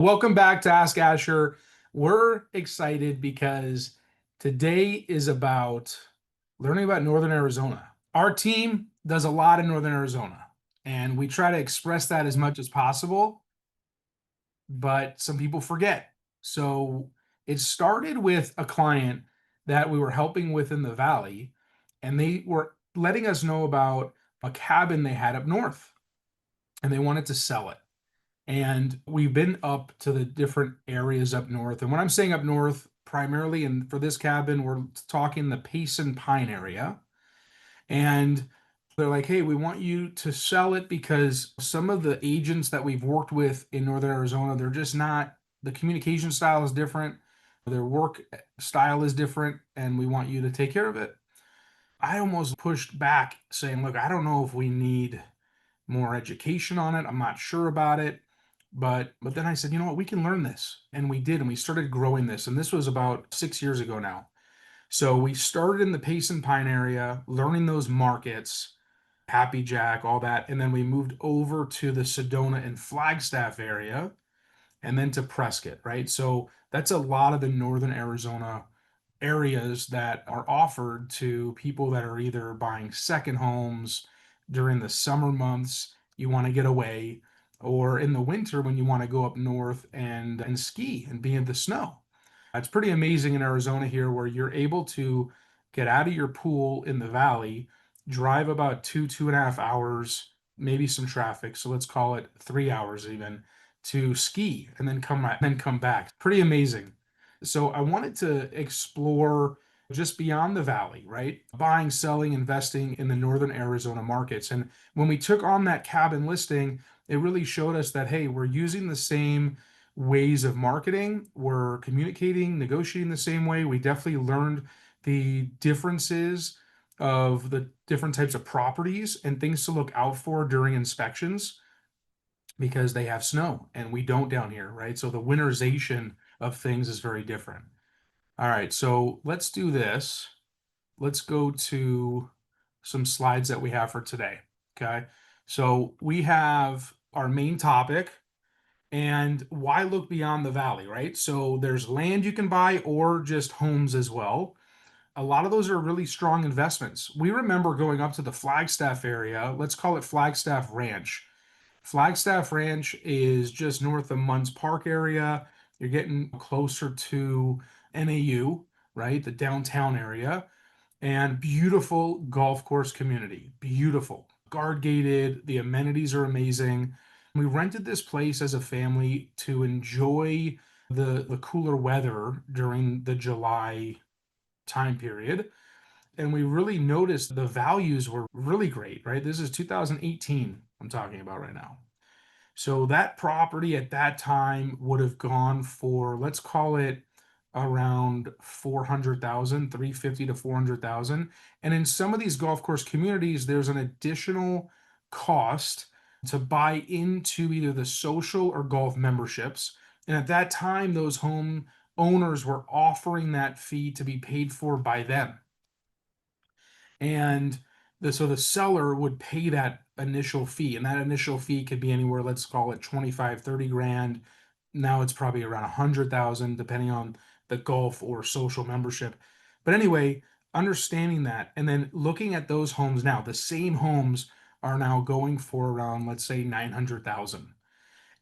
Welcome back to Ask Asher. We're excited because today is about learning about Northern Arizona. Our team does a lot in Northern Arizona, and we try to express that as much as possible, but some people forget. So it started with a client that we were helping with in the valley, and they were letting us know about a cabin they had up north, and they wanted to sell it. And we've been up to the different areas up north. And when I'm saying up north, primarily, and for this cabin, we're talking the Payson Pine area. And they're like, hey, we want you to sell it because some of the agents that we've worked with in Northern Arizona, they're just not, the communication style is different, their work style is different, and we want you to take care of it. I almost pushed back saying, look, I don't know if we need more education on it. I'm not sure about it. But then I said, you know what, we can learn this. And we did, and we started growing this. And this was about 6 years ago now. So we started in the Payson Pine area, learning those markets, Happy Jack, all that. And then we moved over to the Sedona and Flagstaff area and then to Prescott, right? So that's a lot of the northern Arizona areas that are offered to people that are either buying second homes during the summer months, you want to get away, or in the winter when you want to go up north and ski and be in the snow. It's pretty amazing in Arizona here where you're able to get out of your pool in the valley, drive about 2.5 hours, maybe some traffic, so let's call it 3 hours even, to ski and then come back. Pretty amazing. So I wanted to explore just beyond the valley, right? Buying, selling, investing in the northern Arizona markets. And when we took on that cabin listing, it really showed us that, hey, we're using the same ways of marketing, we're communicating, negotiating the same way. We definitely learned the differences of the different types of properties and things to look out for during inspections because they have snow and we don't down here, right? So the winterization of things is very different. All right, so let's do this. Let's go to some slides that we have for today. Okay, so we have our main topic and why look beyond the valley, right? So there's land you can buy or just homes as well. A lot of those are really strong investments. We remember going up to the Flagstaff area, let's call it Flagstaff Ranch. Flagstaff Ranch is just north of Munns Park area. You're getting closer to NAU, right? The downtown area. And beautiful golf course community. Beautiful. Guard gated. The amenities are amazing. We rented this place as a family to enjoy the cooler weather during the July time period. And we really noticed the values were really great, right? This is 2018 I'm talking about right now. So that property at that time would have gone for, let's call it around 400,000, 350 to 400,000. And in some of these golf course communities, there's an additional cost to buy into either the social or golf memberships. And at that time, those home owners were offering that fee to be paid for by them. And so the seller would pay that initial fee, and that initial fee could be anywhere, let's call it 25, 30 grand. Now it's probably around 100,000, depending on the golf or social membership. But anyway, understanding that and then looking at those homes now, the same homes are now going for around, let's say, 900,000.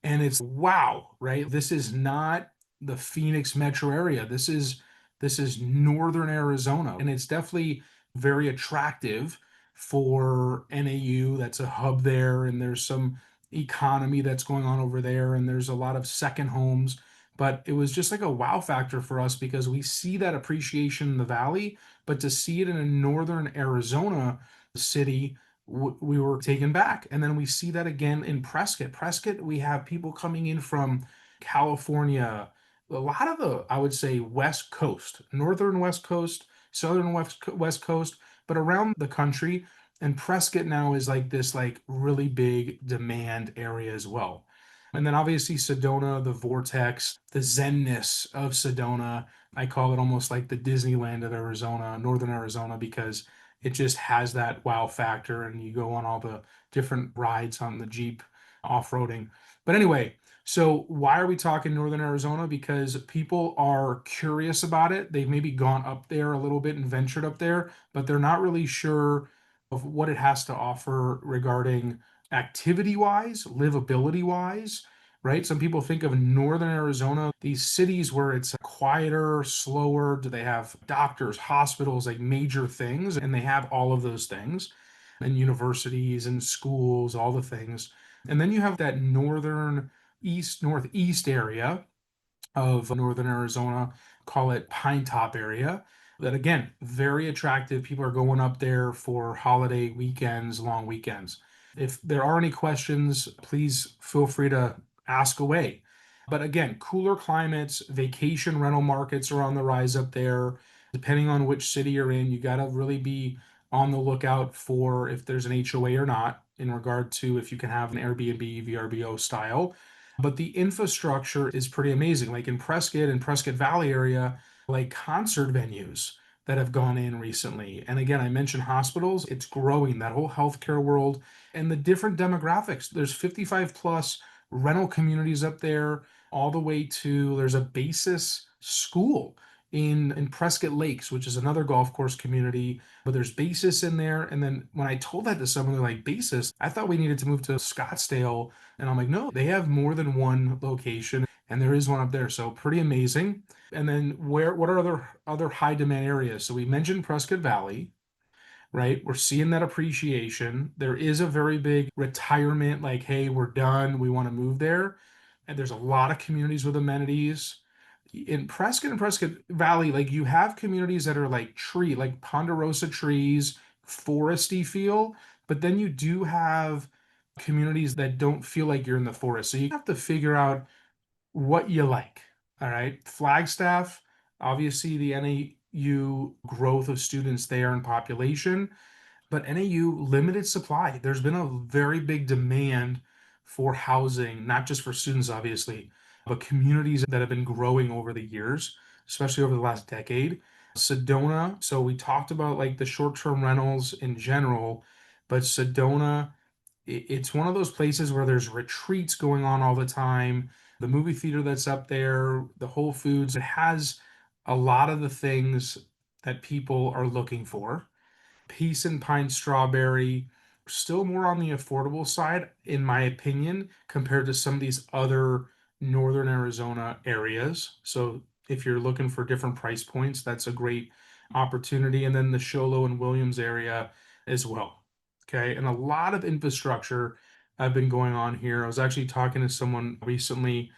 And it's wow, right? This is not the Phoenix metro area. This is northern Arizona, and it's definitely very attractive for NAU. That's a hub there, and there's some economy that's going on over there, and there's a lot of second homes. But it was just like a wow factor for us because we see that appreciation in the valley, but to see it in a northern Arizona city, we were taken back. And then we see that again in Prescott. Prescott, we have people coming in from California, a lot of the, I would say, West Coast, northern West Coast, southern West Coast, but around the country. And Prescott now is like this like really big demand area as well. And then obviously Sedona, the vortex, the zenness of Sedona. I call it almost like the Disneyland of Arizona, northern Arizona, because it just has that wow factor and you go on all the different rides on the Jeep off-roading. But anyway, So why are we talking Northern Arizona? Because people are curious about it. They've maybe gone up there a little bit and ventured up there, but they're not really sure of what it has to offer regarding activity wise, livability wise, right? Some people think of Northern Arizona, these cities where it's quieter, slower. Do they have doctors, hospitals, like major things? And they have all of those things, and universities and schools, all the things. And then you have that northeast area of Northern Arizona, call it Pine Top area. That again, very attractive. People are going up there for holiday weekends, long weekends. If there are any questions, please feel free to ask away. But again, cooler climates, vacation rental markets are on the rise up there. Depending on which city you're in, you got to really be on the lookout for if there's an HOA or not in regard to if you can have an Airbnb, VRBO style. But the infrastructure is pretty amazing. Like in Prescott and Prescott Valley area, like concert venues that have gone in recently. And again, I mentioned hospitals, it's growing, that whole healthcare world and the different demographics. There's 55 plus rental communities up there, all the way to there's a basis school in Prescott Lakes, which is another golf course community, but there's basis in there. And then when I told that to someone, they're like, basis, I thought we needed to move to Scottsdale, and I'm like, no, they have more than one location, and there is one up there. So pretty amazing. And then what are other high demand areas? So we mentioned Prescott Valley, right? We're seeing that appreciation. There is a very big retirement, like, hey, we're done. We want to move there. And there's a lot of communities with amenities. In Prescott and Prescott Valley, like you have communities that are like ponderosa trees, foresty feel, but then you do have communities that don't feel like you're in the forest. So you have to figure out what you like. All right. Flagstaff, obviously the NAU growth of students there and population, but NAU limited supply. There's been a very big demand for housing, not just for students, obviously, but communities that have been growing over the years, especially over the last decade. Sedona, so we talked about like the short-term rentals in general, but Sedona, it's one of those places where there's retreats going on all the time. The movie theater that's up there, the Whole Foods, it has a lot of the things that people are looking for. Peace and Pine Strawberry, still more on the affordable side, in my opinion, compared to some of these other Northern Arizona areas. So if you're looking for different price points, that's a great opportunity. And then the Sholo and Williams area as well. Okay. And a lot of infrastructure have been going on here. I was actually talking to someone recently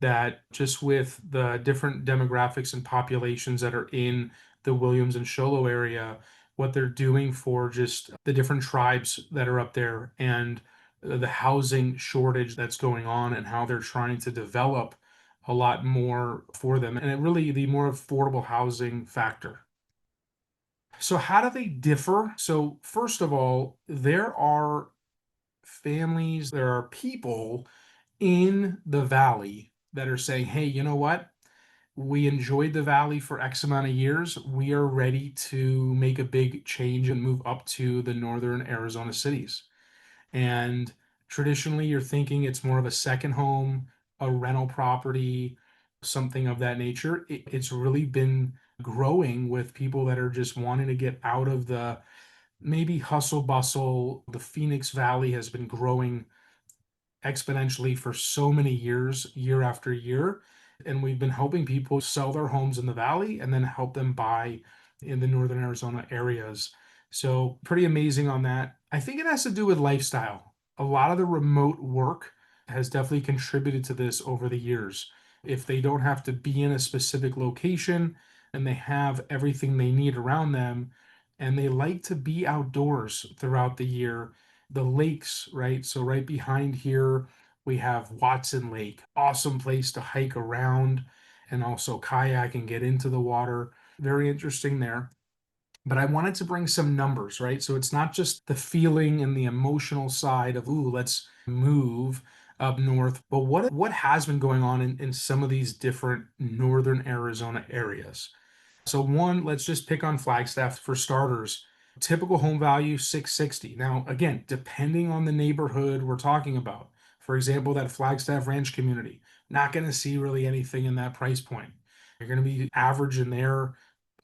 that just with the different demographics and populations that are in the Williams and Sholo area, what they're doing for just the different tribes that are up there and the housing shortage that's going on and how they're trying to develop a lot more for them and it really the more affordable housing factor. So how do they differ? So first of all, there are families, there are people in the valley that are saying, hey, you know what? We enjoyed the valley for X amount of years. We are ready to make a big change and move up to the northern Arizona cities. And traditionally, you're thinking it's more of a second home, a rental property, something of that nature. It's really been growing with people that are just wanting to get out of the maybe hustle bustle. The Phoenix Valley has been growing exponentially for so many years, year after year. And we've been helping people sell their homes in the valley and then help them buy in the northern Arizona areas. So, pretty amazing on that. I think it has to do with lifestyle. A lot of the remote work has definitely contributed to this over the years. If they don't have to be in a specific location and they have everything they need around them, and they like to be outdoors throughout the year, the lakes, right? So right behind here, we have Watson Lake, awesome place to hike around and also kayak and get into the water. Very interesting there. But I wanted to bring some numbers, right? So it's not just the feeling and the emotional side of, ooh, let's move up north, but what has been going on in some of these different northern Arizona areas? So one, let's just pick on Flagstaff for starters. Typical home value 660. Now, again, depending on the neighborhood we're talking about. For example, that Flagstaff Ranch community, not going to see really anything in that price point. You're going to be average in there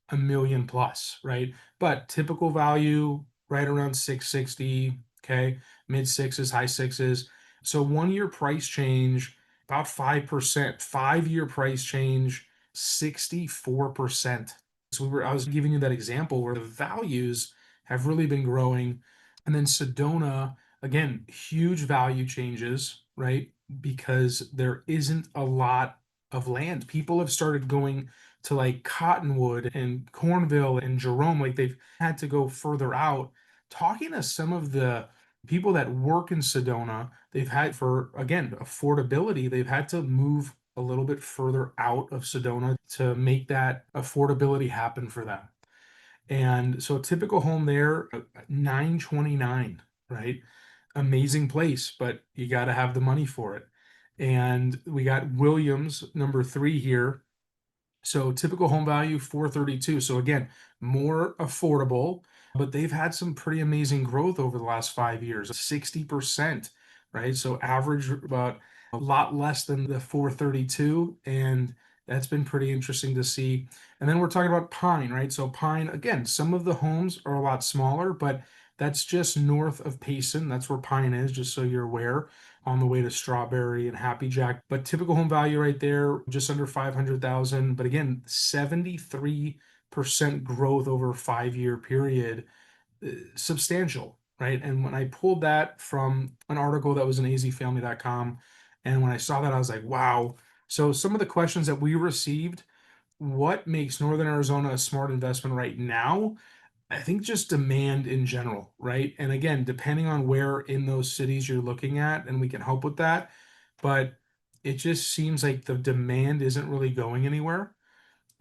a million plus, right? But typical value right around 660, okay, mid sixes, high sixes. So 1 year price change about 5%, 5 year price change 64%. So I was giving you that example where the values have really been growing. And then Sedona, again, huge value changes, right? Because there isn't a lot of land. People have started going to like Cottonwood and Cornville and Jerome, like they've had to go further out. Talking to some of the people that work in Sedona, they've had for, again, affordability, they've had to move a little bit further out of Sedona to make that affordability happen for them. And so a typical home there, 929, right? Amazing place, but you got to have the money for it. And we got Williams, number three here. So typical home value 432. So again, more affordable, but they've had some pretty amazing growth over the last 5 years, 60%, right? So average about a lot less than the 432, and that's been pretty interesting to see. And then we're talking about Pine, right? So Pine, again, some of the homes are a lot smaller, but that's just north of Payson. That's where Pine is, just so you're aware, on the way to Strawberry and Happy Jack. But typical home value right there, just under 500,000. But again, 73% growth over a 5 year period, substantial, right? And when I pulled that from an article that was in azfamily.com, and when I saw that, I was like, wow. So some of the questions that we received, what makes Northern Arizona a smart investment right now? I think just demand in general, right? And again, depending on where in those cities you're looking at, and we can help with that, but it just seems like the demand isn't really going anywhere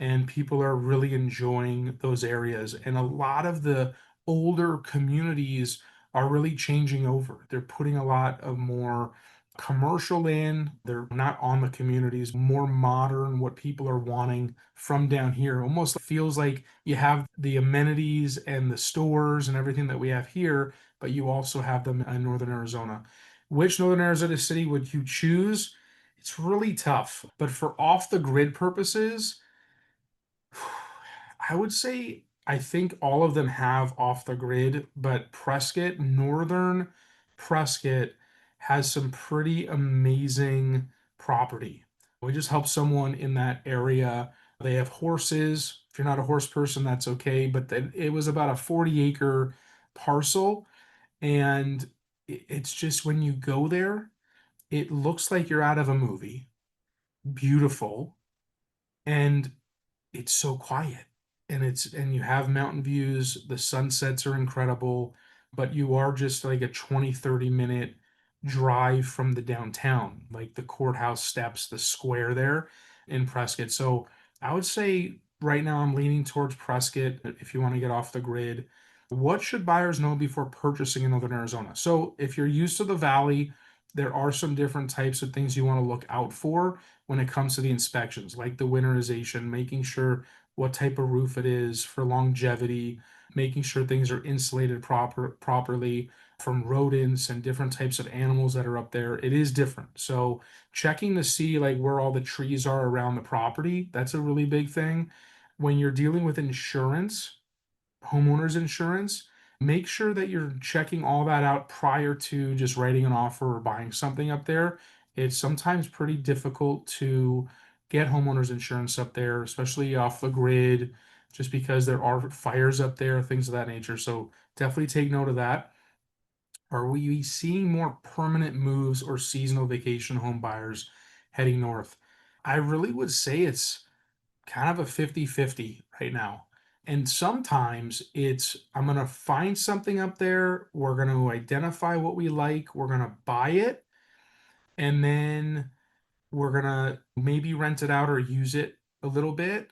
and people are really enjoying those areas. And a lot of the older communities are really changing over. They're putting a lot of more commercial in, they're not on the communities, more modern, what people are wanting from down here. Almost feels like you have the amenities and the stores and everything that we have here, but you also have them in Northern Arizona. Which Northern Arizona city would you choose? It's really tough, but for off the grid purposes, I would say I think all of them have off the grid, but Prescott, Northern Prescott has some pretty amazing property. We just helped someone in that area. They have horses. If you're not a horse person, that's okay. But it was about a 40-acre parcel. And it's just when you go there, it looks like you're out of a movie. Beautiful. And it's so quiet, and you have mountain views, the sunsets are incredible, but you are just like a 20-30 minute drive from the downtown, like the courthouse steps, the square there in Prescott. So I would say right now I'm leaning towards Prescott if you want to get off the grid. What should buyers know before purchasing in Northern Arizona? So if you're used to the valley, there are some different types of things you want to look out for when it comes to the inspections, like the winterization, making sure what type of roof it is for longevity, making sure things are insulated properly from rodents and different types of animals that are up there. It is different. So checking to see like where all the trees are around the property, that's a really big thing. When you're dealing with insurance, homeowners insurance, make sure that you're checking all that out prior to just writing an offer or buying something up there. It's sometimes pretty difficult to get homeowners insurance up there, especially off the grid, just because there are fires up there, things of that nature. So definitely take note of that. Are we seeing more permanent moves or seasonal vacation home buyers heading north? I really would say it's kind of a 50-50 right now. And sometimes it's, I'm going to find something up there. We're going to identify what we like. We're going to buy it. And then we're going to maybe rent it out or use it a little bit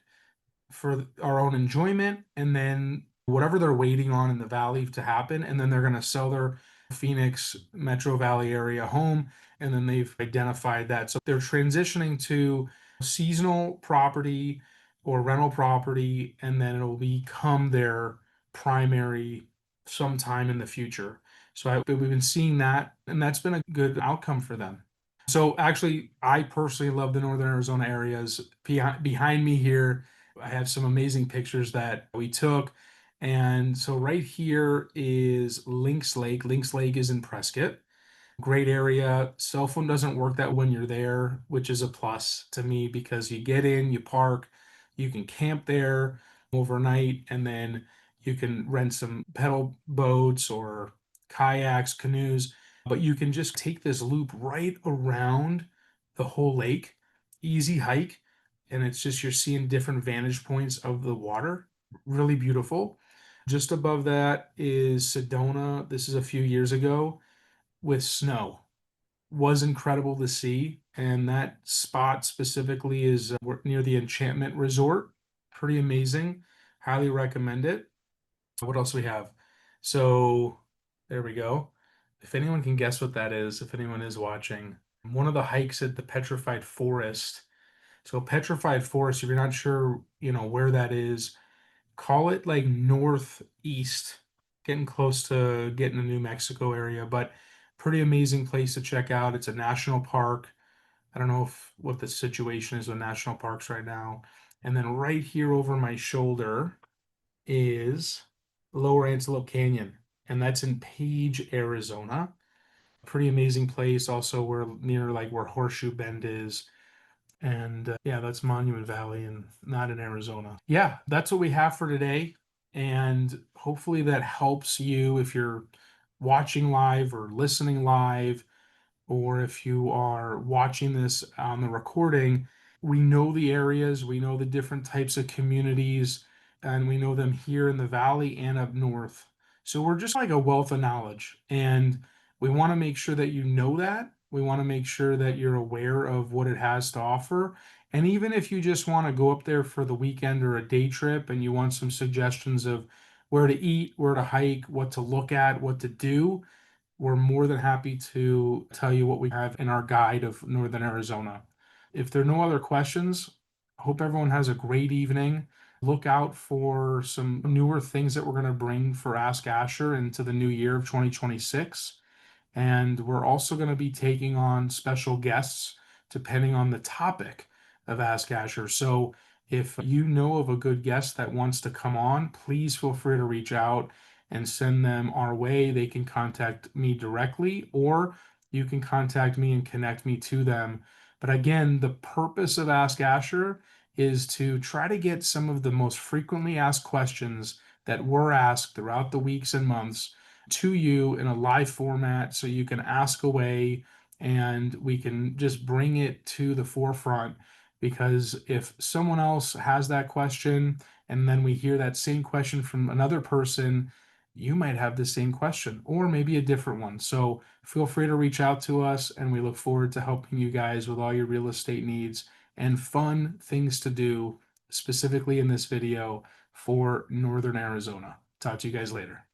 for our own enjoyment, and then whatever they're waiting on in the valley to happen, and then they're going to sell their Phoenix Metro Valley area home, and then they've identified that. So they're transitioning to seasonal property or rental property, and then it'll become their primary sometime in the future. We've been seeing that, and that's been a good outcome for them. So actually, I personally love the Northern Arizona areas. Behind me here, I have some amazing pictures that we took. And so right here is Lynx Lake. Lynx Lake is in Prescott. Great area. Cell phone doesn't work that when you're there, which is a plus to me because you get in, you park, you can camp there overnight, and then you can rent some pedal boats or kayaks, canoes, but you can just take this loop right around the whole lake. Easy hike, and it's just you're seeing different vantage points of the water. Really beautiful. Just above that is Sedona. This is a few years ago with snow. Was incredible to see. And that spot specifically is near the Enchantment Resort. Pretty amazing. Highly recommend it. What else do we have? So there we go. If anyone can guess what that is, if anyone is watching, one of the hikes at the Petrified Forest. So Petrified Forest, if you're not sure, where that is, call it like northeast, getting close to getting to New Mexico area, but pretty amazing place to check out. It's a national park. I don't know what the situation is with national parks right now. And then right here over my shoulder is Lower Antelope Canyon, and that's in Page, Arizona. Pretty amazing place. Also, we're near like where Horseshoe Bend is. And yeah, that's Monument Valley and not in Arizona. Yeah, that's what we have for today. And hopefully that helps you if you're watching live or listening live, or if you are watching this on the recording. We know the areas, we know the different types of communities, and we know them here in the valley and up north. So we're just like a wealth of knowledge. And we want to make sure that you know that. We want to make sure that you're aware of what it has to offer. And even if you just want to go up there for the weekend or a day trip and you want some suggestions of where to eat, where to hike, what to look at, what to do, we're more than happy to tell you what we have in our guide of Northern Arizona. If there are no other questions, I hope everyone has a great evening. Look out for some newer things that we're going to bring for Ask Asher into the new year of 2026. And we're also going to be taking on special guests depending on the topic of Ask Asher. So if you know of a good guest that wants to come on, please feel free to reach out and send them our way. They can contact me directly, or you can contact me and connect me to them. But again, the purpose of Ask Asher is to try to get some of the most frequently asked questions that were asked throughout the weeks and months to you in a live format so you can ask away and we can just bring it to the forefront. Because if someone else has that question and then we hear that same question from another person, you might have the same question or maybe a different one. So feel free to reach out to us, and we look forward to helping you guys with all your real estate needs and fun things to do, specifically in this video for Northern Arizona. Talk to you guys later.